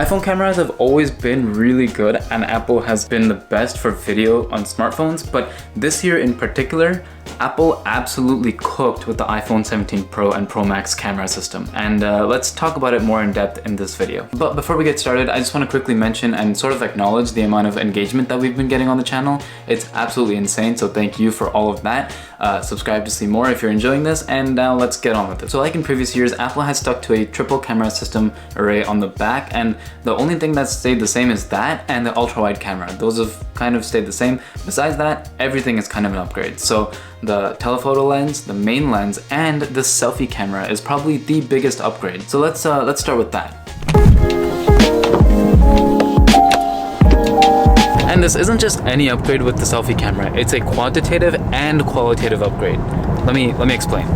iPhone cameras have always been really good and Apple has been the best for video on smartphones, but this year in particular, Apple absolutely cooked with the iPhone 17 Pro and Pro Max camera system, and let's talk about it more in depth in this video. But before we get started, I just want to quickly mention and sort of acknowledge the amount of engagement that we've been getting on the channel. It's absolutely insane, so thank you for all of that. Subscribe to see more if you're enjoying this, and now let's get on with it. So like in previous years, Apple has stuck to a triple camera system array on the back, and the only thing that's stayed the same is that and the ultra-wide camera. Those have kind of stayed the same. Besides that, everything is kind of an upgrade. So the telephoto lens, the main lens, and the selfie camera is probably the biggest upgrade. So let's start with that. And this isn't just any upgrade with the selfie camera, it's a quantitative and qualitative upgrade. Let me explain.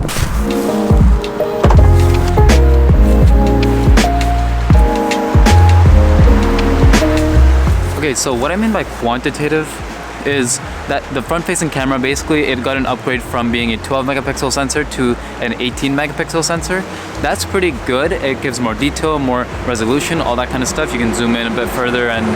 Okay, so what I mean by quantitative is that the front-facing camera, basically it got an upgrade from being a 12 megapixel sensor to an 18 megapixel sensor. That's pretty good. It gives more detail, more resolution, all that kind of stuff. You can zoom in a bit further and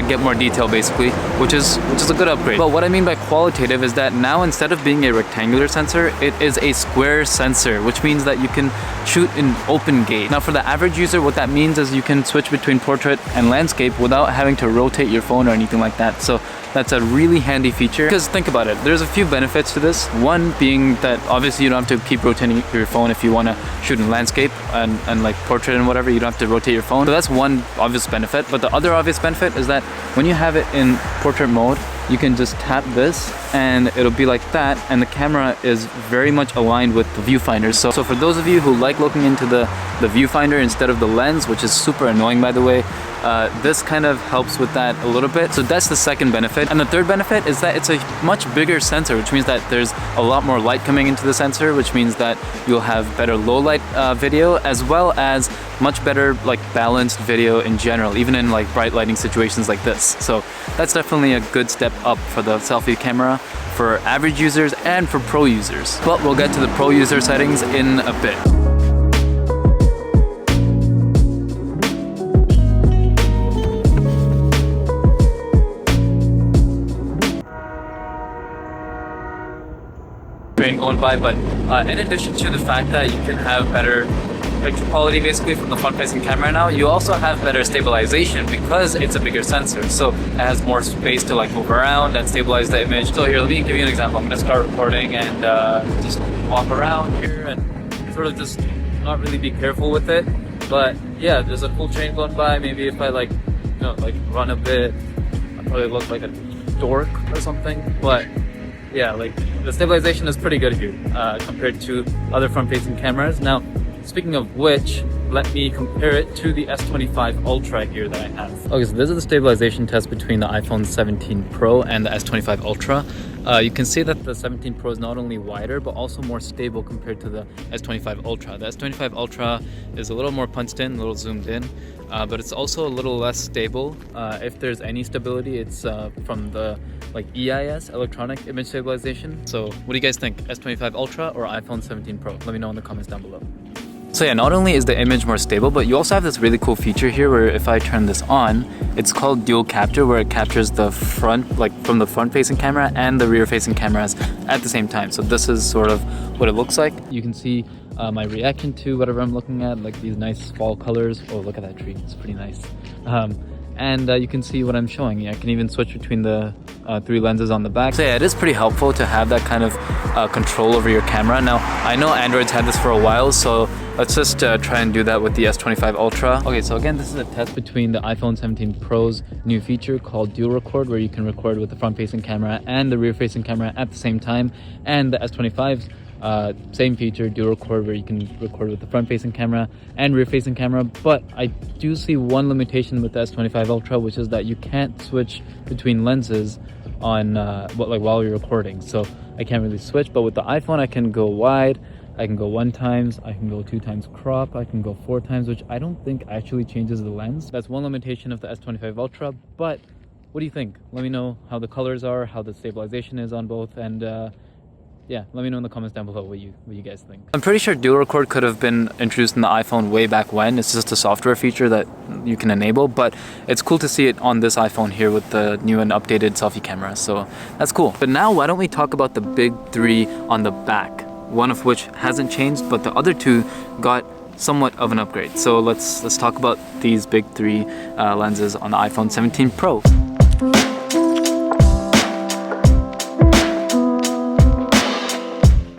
get more detail basically, which is a good upgrade. But what I mean by qualitative is that now instead of being a rectangular sensor, it is a square sensor, which means that you can shoot in OpenGate. Now for the average user, what that means is you can switch between portrait and landscape without having to rotate your phone or anything like that. So that's a really handy feature, because think about it, there's a few benefits to this. One being that obviously you don't have to keep rotating your phone if you want to shoot in landscape and like portrait and whatever. You don't have to rotate your phone. So that's one obvious benefit. But the other obvious benefit is that when you have it in portrait mode, you can just tap this and it'll be like that, and the camera is very much aligned with the viewfinder. So for those of you who like looking into the viewfinder instead of the lens, which is super annoying by the way, this kind of helps with that a little bit. So that's the second benefit. And the third benefit is that it's a much bigger sensor, which means that there's a lot more light coming into the sensor, which means that you'll have better low light video, as well as much better like balanced video in general, even in like bright lighting situations like this. So that's definitely a good step up for the selfie camera for average users and for pro users. But we'll get to the pro user settings in a bit. Train going by, but in addition to the fact that you can have better picture quality basically from the front-facing camera now, you also have better stabilization because it's a bigger sensor, so it has more space to like move around and stabilize the image. So here, let me give you an example. I'm going to start recording and just walk around here and sort of just not really be careful with it. But yeah, there's a cool train going by. Maybe if I like, you know, like run a bit, I'll probably look like a dork or something. But yeah, like the stabilization is pretty good here compared to other front-facing cameras. Now, speaking of which, let me compare it to the S25 Ultra here that I have. Okay, so this is the stabilization test between the iPhone 17 Pro and the S25 Ultra. You can see that the 17 Pro is not only wider, but also more stable compared to the S25 Ultra. The S25 Ultra is a little more punched in, a little zoomed in, but it's also a little less stable. If there's any stability, it's from the like EIS, electronic image stabilization. So what do you guys think, S25 Ultra or iPhone 17 Pro? Let me know in the comments down below. So yeah, not only is the image more stable, but you also have this really cool feature here where if I turn this on, it's called dual capture, where it captures the front, like from the front facing camera and the rear facing cameras at the same time. So this is sort of what it looks like. You can see my reaction to whatever I'm looking at, like these nice fall colors. Oh, look at that tree, it's pretty nice. And you can see what I'm showing. I can even switch between the three lenses on the back. So yeah, it is pretty helpful to have that kind of control over your camera. Now, I know Android's had this for a while, so let's just try and do that with the S25 Ultra. Okay, so again, this is a test between the iPhone 17 Pro's new feature called Dual Record, where you can record with the front-facing camera and the rear-facing camera at the same time, and the S25's same feature, Dual Record, where you can record with the front-facing camera and rear-facing camera. But I do see one limitation with the S25 Ultra, which is that you can't switch between lenses on while you're recording. So I can't really switch. But with the iPhone, I can go wide, I can go 1 times, I can go 2 times crop, I can go 4 times, which I don't think actually changes the lens. That's one limitation of the S25 Ultra. But what do you think? Let me know how the colors are, how the stabilization is on both, and Yeah, let me know in the comments down below what you guys think. I'm pretty sure dual record could have been introduced in the iPhone way back when. It's just a software feature that you can enable, but it's cool to see it on this iPhone here with the new and updated selfie camera, so that's cool. But now why don't we talk about the big three on the back, one of which hasn't changed, but the other two got somewhat of an upgrade. So let's talk about these big three lenses on the iPhone 17 Pro.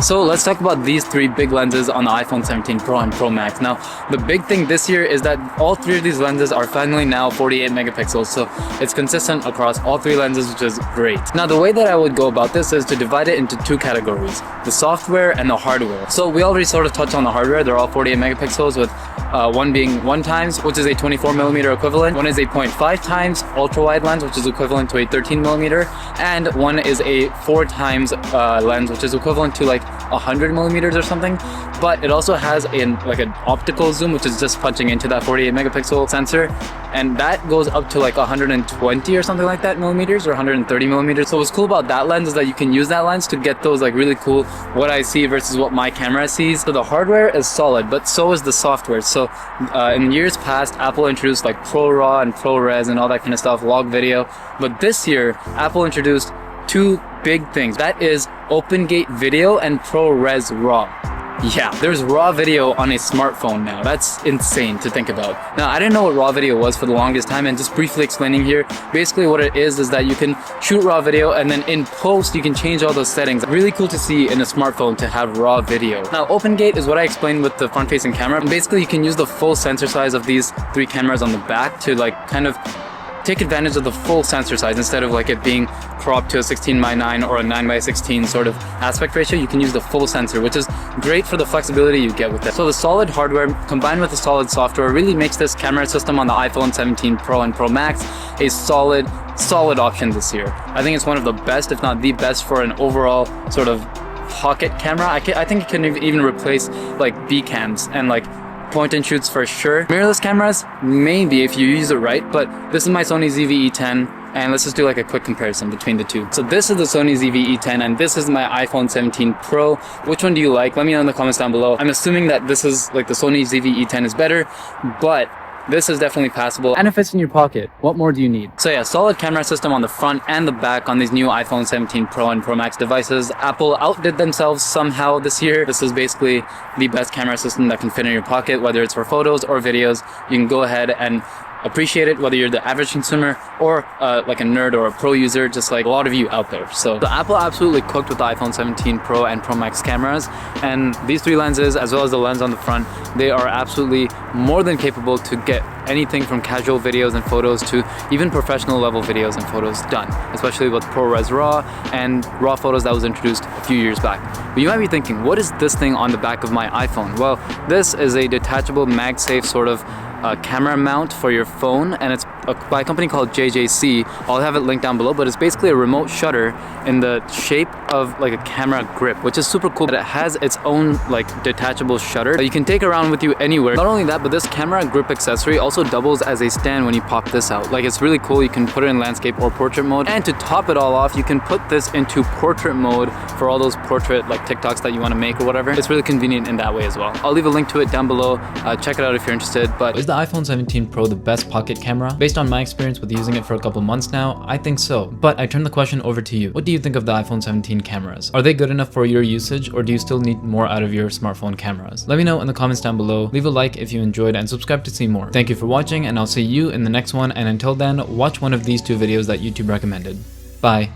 So let's talk about these three big lenses on the iPhone 17 Pro and Pro Max. Now, the big thing this year is that all three of these lenses are finally now 48 megapixels. So it's consistent across all three lenses, which is great. Now, the way that I would go about this is to divide it into two categories, the software and the hardware. So we already sort of touched on the hardware. They're all 48 megapixels with one being 1 times, which is a 24 millimeter equivalent. One is a 0.5 times ultra wide lens, which is equivalent to a 13 millimeter. And one is a 4 times lens, which is equivalent to like 100 millimeters or something, but it also has an optical zoom, which is just punching into that 48 megapixel sensor, and that goes up to like 120 or something like that millimeters, or 130 millimeters. So what's cool about that lens is that you can use that lens to get those like really cool what I see versus what my camera sees. So the hardware is solid, but so is the software. So in years past, Apple introduced like ProRAW and ProRes and all that kind of stuff, log video, but this year Apple introduced two big things. That is OpenGate video and ProRes RAW. Yeah, there's RAW video on a smartphone now. That's insane to think about. Now, I didn't know what RAW video was for the longest time, and just briefly explaining here, basically what it is that you can shoot RAW video and then in post you can change all those settings. Really cool to see in a smartphone to have RAW video. Now, OpenGate is what I explained with the front-facing camera. And basically, you can use the full sensor size of these three cameras on the back to like kind of take advantage of the full sensor size instead of like it being cropped to a 16:9 or a 9:16 sort of aspect ratio. You can use the full sensor, which is great for the flexibility you get with it. So the solid hardware combined with the solid software really makes this camera system on the iPhone 17 Pro and Pro Max a solid option this year. I think it's one of the best, if not the best, for an overall sort of pocket camera. I think it can even replace like B cams and like point and shoots for sure. Mirrorless cameras, maybe if you use it right, but this is my Sony ZV-E10, and let's just do like a quick comparison between the two. So this is the Sony ZV-E10 and this is my iPhone 17 Pro. Which one do you like? Let me know in the comments down below. I'm assuming that this is like the Sony ZV-E10 is better, but this is definitely passable, and it fits in your pocket. What more do you need? So yeah, solid camera system on the front and the back on these new iPhone 17 Pro and Pro Max devices. Apple outdid themselves somehow this year. This is basically the best camera system that can fit in your pocket, whether it's for photos or videos. You can go ahead and appreciate it, whether you're the average consumer or like a nerd or a pro user, just like a lot of you out there. So Apple absolutely cooked with the iPhone 17 Pro and Pro Max cameras, and these three lenses as well as the lens on the front, they are absolutely more than capable to get anything from casual videos and photos to even professional level videos and photos done, especially with ProRes RAW and RAW photos that was introduced a few years back. But you might be thinking, what is this thing on the back of my iPhone? Well, this is a detachable MagSafe sort of camera mount for your phone, and it's by a company called JJC. I'll have it linked down below, but it's basically a remote shutter in the shape of like a camera grip, which is super cool. But it has its own like detachable shutter that you can take around with you anywhere. Not only that, but this camera grip accessory also doubles as a stand when you pop this out. Like, it's really cool. You can put it in landscape or portrait mode, and to top it all off, you can put this into portrait mode for all those portrait like TikToks that you want to make or whatever. It's really convenient in that way as well. I'll leave a link to it down below. Check it out if you're interested. But is the iPhone 17 Pro the best pocket camera? Based on my experience with using it for a couple months now, I think so. But I turn the question over to you. What do you think of the iPhone 17 cameras? Are they good enough for your usage, or do you still need more out of your smartphone cameras? Let me know in the comments down below. Leave a like if you enjoyed and subscribe to see more. Thank you for watching, and I'll see you in the next one, and until then, watch one of these two videos that YouTube recommended. Bye.